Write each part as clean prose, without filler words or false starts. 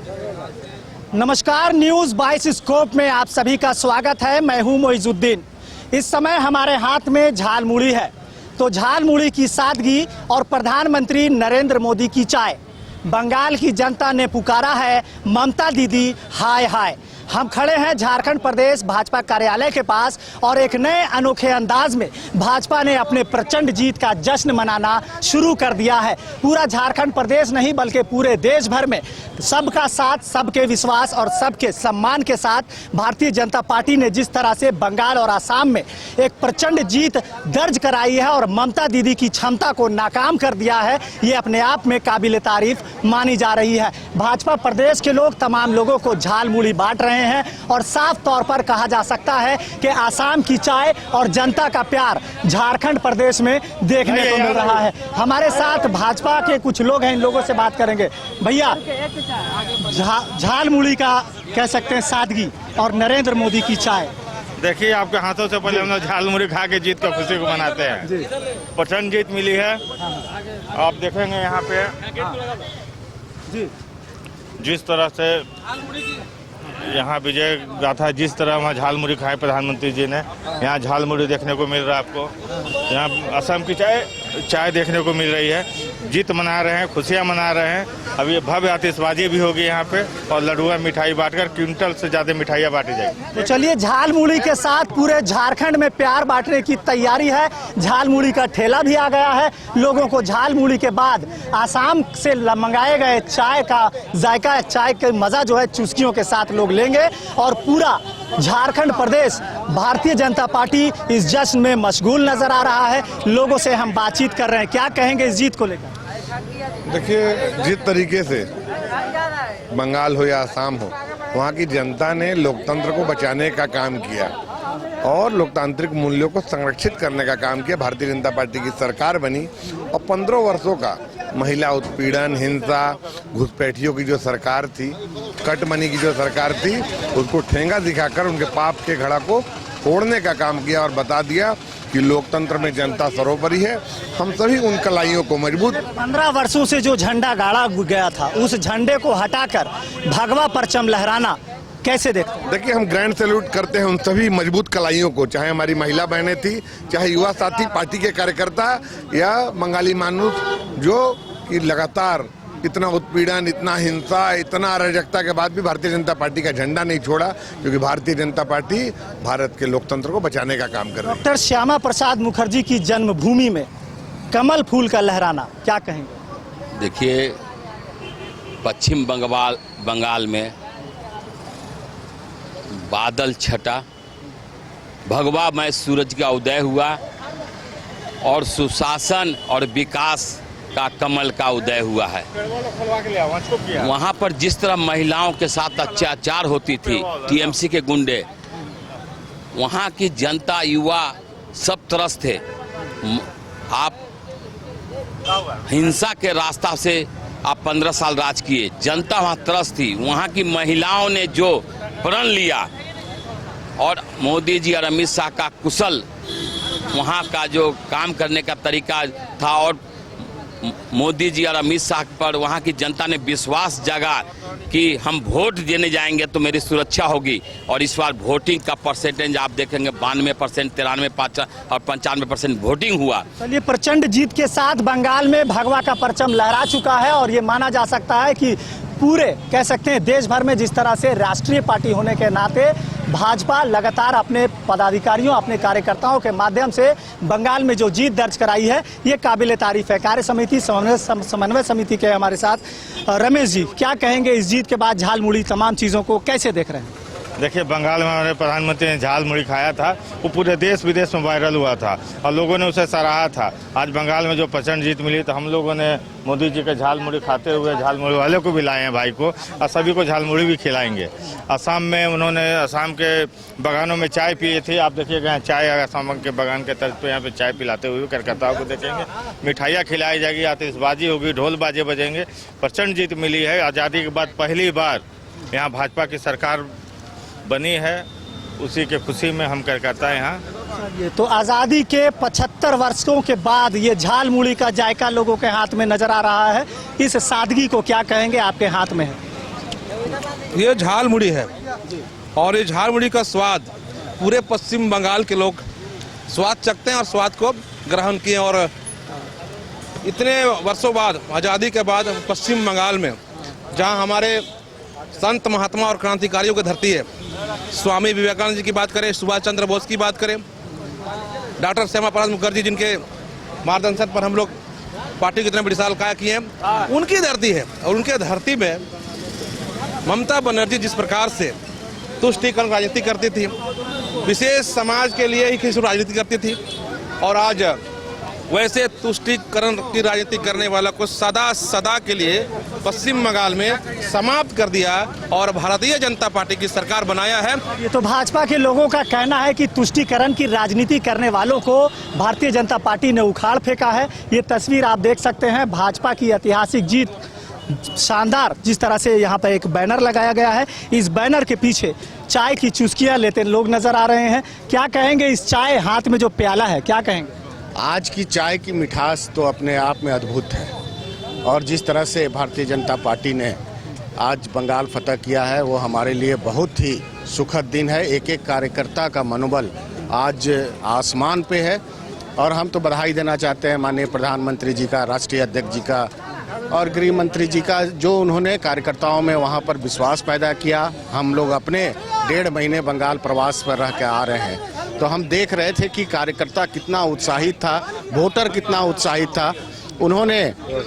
नमस्कार, news 22 scope में आप सभी का स्वागत है। मैं हूं मोइजुद्दीन। इस समय हमारे हाथ में झालमुड़ी है, तो झालमुड़ी की सादगी और प्रधानमंत्री नरेंद्र मोदी की चाय। बंगाल की जनता ने पुकारा है ममता दीदी हाय हाय। हम खड़े हैं झारखंड प्रदेश भाजपा कार्यालय के पास और एक नए अनोखे अंदाज में भाजपा ने अपने प्रचंड जीत का जश्न मनाना शुरू कर दिया है। पूरा झारखंड प्रदेश नहीं बल्कि पूरे देश भर में सबका साथ, सबके विश्वास और सबके सम्मान के साथ भारतीय जनता पार्टी ने जिस तरह से बंगाल और आसाम में एक प्रचंड जीत दर्ज कराई है और ममता दीदी की क्षमता को नाकाम कर दिया है, ये अपने आप में काबिल तारीफ मानी जा रही है। भाजपा प्रदेश के लोग तमाम लोगों को झालमुड़ी बांट रहे हैं और साफ तौर पर कहा जा सकता है कि आसाम की चाय और जनता का प्यार झारखंड प्रदेश में देखने को मिल रहा है। हमारे साथ भाजपा के कुछ लोग हैं, इन लोगों से बात करेंगे। भैया, झालमुड़ी का कह सकते हैं सादगी और नरेंद्र मोदी की चाय। देखिए, आपके हाथों से पहले हम लोग झालमुड़ी खा के जीत का खुशी को मनाते हैं। प्रचंड जीत मिली है। आप देखेंगे यहाँ पे जी, जिस तरह से यहाँ विजय गाथा, जिस तरह वहाँ झालमुड़ी खाए प्रधानमंत्री जी ने, यहाँ झालमुड़ी देखने को मिल रहा है आपको। यहाँ असम की चाय देखने को मिल रही है। जीत मना रहे हैं, खुशियाँ मना रहे हैं। अब ये भव्य आतिशबाजी भी होगी यहाँ पे और लड्डुआ मिठाई बांटकर क्विंटल से ज़्यादा मिठाइयाँ बांटी जाएगी। तो चलिए, झालमुड़ी के साथ पूरे झारखंड में प्यार बांटने की तैयारी है। झालमुड़ी का ठेला भी आ गया है। लोगों को झालमुड़ी के बाद आसाम से मंगाए गए चाय का जायका, चाय का मज़ा जो है चुस्कियों के साथ लोग लेंगे और पूरा झारखंड प्रदेश भारतीय जनता पार्टी इस जश्न में मशगूल नजर आ रहा है। लोगों से हम बातचीत कर रहे हैं, क्या कहेंगे इस जीत को लेकर? देखिए, जिस तरीके से बंगाल हो या आसाम हो, वहाँ की जनता ने लोकतंत्र को बचाने का काम किया और लोकतांत्रिक मूल्यों को संरक्षित करने का काम किया। भारतीय जनता पार्टी की सरकार बनी और 15 वर्षों का महिला उत्पीड़न, हिंसा, घुसपैठियों की जो सरकार थी, कटमनी की जो सरकार थी, उसको ठेंगा दिखाकर उनके पाप के घड़ा को तोड़ने का काम किया और बता दिया कि लोकतंत्र में जनता सर्वोपरि है। हम सभी उन कलाइयों को मजबूत 15 वर्षों से जो झंडा गाड़ा गया था, उस झंडे को हटाकर भगवा परचम लहराना कैसे देखते हैं? देखिए, हम ग्रैंड सैल्यूट करते हैं उन सभी मजबूत कलाइयों को, चाहे हमारी महिला बहनें थी, चाहे युवा साथी, पार्टी के कार्यकर्ता या बंगाली मानुष, जो कि लगातार इतना उत्पीड़न, इतना हिंसा, इतना अराजकता के बाद भी भारतीय जनता पार्टी का झंडा नहीं छोड़ा, क्योंकि भारतीय जनता पार्टी भारत के लोकतंत्र को बचाने का काम कर रही है। डॉक्टर श्यामा प्रसाद मुखर्जी की जन्मभूमि में कमल फूल का लहराना, क्या कहेंगे? देखिए, पश्चिम बंगाल में बादल छटा, भगवामय सूरज का उदय हुआ और सुशासन और विकास का कमल का उदय हुआ है। वहाँ पर जिस तरह महिलाओं के साथ अत्याचार होती थी, टीएमसी के गुंडे, वहाँ की जनता, युवा सब त्रस्त थे। आप हिंसा के रास्ता से आप 15 साल राज किए, जनता वहाँ त्रस्त थी। वहाँ की महिलाओं ने जो प्रण लिया और मोदी जी और अमित शाह का कुशल वहाँ का जो काम करने का तरीका था और मोदी जी और अमित शाह पर वहाँ की जनता ने विश्वास जगा कि हम वोट देने जाएंगे तो मेरी सुरक्षा होगी। और इस बार वोटिंग का परसेंटेज आप देखेंगे 92%, 93% और 95% वोटिंग हुआ। चलिए, प्रचंड जीत के साथ बंगाल में भगवा का परचम लहरा चुका है और ये माना जा सकता है कि पूरे कह सकते हैं देश भर में जिस तरह से राष्ट्रीय पार्टी होने के नाते भाजपा लगातार अपने पदाधिकारियों, अपने कार्यकर्ताओं के माध्यम से बंगाल में जो जीत दर्ज कराई है, ये काबिल तारीफ है। कार्य समिति समन्वय समिति के हमारे साथ रमेश जी, क्या कहेंगे इस जीत के बाद झालमुड़ी तमाम चीज़ों को कैसे देख रहे हैं? देखिए, बंगाल में हमारे प्रधानमंत्री ने झालमुड़ी खाया था, वो पूरे देश विदेश में वायरल हुआ था और लोगों ने उसे सराहा था। आज बंगाल में जो प्रचंड जीत मिली, तो हम लोगों ने मोदी जी के झालमुड़ी खाते हुए झालमुड़ी वाले को भी लाए हैं भाई को, और सभी को झालमुड़ी भी खिलाएंगे। असम में उन्होंने असम के बगानों में चाय पिए थे। आप देखिएगा यहाँ चाय, असम के बगान के तर्ज पे यहाँ पे चाय पिलाते हुए कार्यकर्ताओं को देखेंगे। मिठाइयाँ खिलाई जाएगी, आतिशबाजी होगी, ढोल बाजे बजेंगे। प्रचंड जीत मिली है। आज़ादी के बाद पहली बार यहाँ भाजपा की सरकार बनी है, उसी के खुशी में हम कार्यकर्ता यहाँ। ये तो आज़ादी के 75 वर्षों के बाद ये झालमुड़ी का जायका लोगों के हाथ में नजर आ रहा है। इस सादगी को क्या कहेंगे, आपके हाथ में है? ये झाल मुड़ी है और ये झाल मुड़ी का स्वाद पूरे पश्चिम बंगाल के लोग स्वाद चखते हैं और स्वाद को ग्रहण किए। और इतने वर्षों बाद, आज़ादी के बाद पश्चिम बंगाल में जहां हमारे संत महात्मा और क्रांतिकारियों की धरती है, स्वामी विवेकानंद जी की बात करें, सुभाष चंद्र बोस की बात करें, डॉक्टर श्यामा प्रसाद मुखर्जी जिनके मार्गदर्शन पर हम लोग पार्टी कितने बड़ी साल काय किए हैं, उनकी धरती है। और उनके धरती में ममता बनर्जी जिस प्रकार से तुष्टीकरण राजनीति करती थी, विशेष समाज के लिए ही किसी राजनीति करती थी, और आज वैसे तुष्टीकरण की राजनीति करने वाला को सदा सदा के लिए पश्चिम बंगाल में समाप्त कर दिया और भारतीय जनता पार्टी की सरकार बनाया है। ये तो भाजपा के लोगों का कहना है कि तुष्टीकरण की राजनीति करने वालों को भारतीय जनता पार्टी ने उखाड़ फेंका है। ये तस्वीर आप देख सकते हैं, भाजपा की ऐतिहासिक जीत शानदार। जिस तरह से यहाँ पर एक बैनर लगाया गया है, इस बैनर के पीछे चाय की चुस्कियाँ लेते लोग नजर आ रहे हैं। क्या कहेंगे इस चाय हाथ में जो प्याला है, क्या कहेंगे? आज की चाय की मिठास तो अपने आप में अद्भुत है और जिस तरह से भारतीय जनता पार्टी ने आज बंगाल फतह किया है वो हमारे लिए बहुत ही सुखद दिन है। एक एक कार्यकर्ता का मनोबल आज आसमान पे है और हम तो बधाई देना चाहते हैं माननीय प्रधानमंत्री जी का, राष्ट्रीय अध्यक्ष जी का और गृह मंत्री जी का, जो उन्होंने कार्यकर्ताओं में वहाँ पर विश्वास पैदा किया। हम लोग अपने 1.5 महीने बंगाल प्रवास पर रह के आ रहे हैं तो हम देख रहे थे कि कार्यकर्ता कितना उत्साहित था, वोटर कितना उत्साहित था। उन्होंने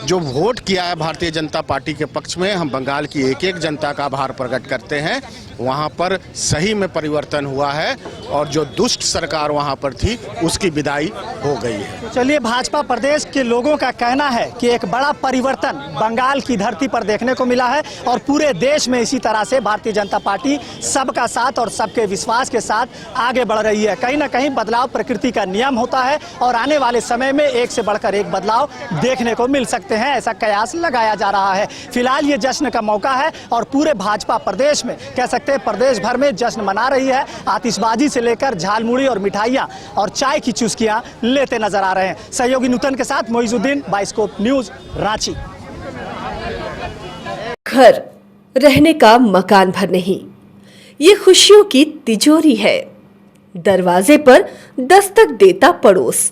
जो वोट किया है भारतीय जनता पार्टी के पक्ष में, हम बंगाल की एक एक जनता का आभार प्रकट करते हैं। वहाँ पर सही में परिवर्तन हुआ है और जो दुष्ट सरकार वहाँ पर थी उसकी विदाई हो गई है। तो चलिए, भाजपा प्रदेश के लोगों का कहना है कि एक बड़ा परिवर्तन बंगाल की धरती पर देखने को मिला है और पूरे देश में इसी तरह से भारतीय जनता पार्टी सबका साथ और सबके विश्वास के साथ आगे बढ़ रही है। कहीं ना कहीं बदलाव प्रकृति का नियम होता है और आने वाले समय में एक से बढ़कर एक बदलाव देखने को मिल सकते हैं, ऐसा कयास लगाया जा रहा है। फिलहाल ये जश्न का मौका है और पूरे भाजपा प्रदेश में कह सकते हैं प्रदेश भर में जश्न मना रही है। आतिशबाजी से लेकर झालमुड़ी और मिठाइयाँ और चाय की चुस्कियाँ लेते नजर आ रहे हैं। सहयोगी नूतन के साथ मोइजुद्दीन, बाइस्कोप न्यूज, रांची। घर रहने का मकान भर नहीं, ये खुशियों की तिजोरी है। दरवाजे पर दस्तक देता पड़ोस,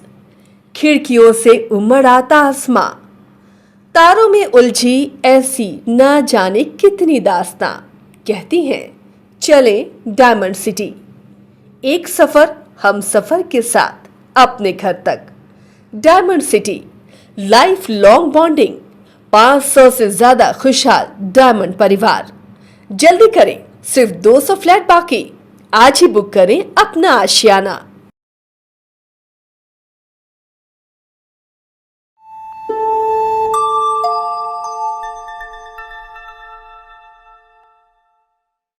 खिड़कियों से उमड़ आता आसमां, तारों में उलझी ऐसी न जाने कितनी दास्तां। कहती हैं चले डायमंड सिटी, एक सफर हम सफर के साथ अपने घर तक। Diamond city, life long bonding, 500 से ज्यादा खुशहाल डायमंड परिवार। जल्दी करें, सिर्फ 200 फ्लैट बाकी। आज ही बुक करें अपना आशियाना।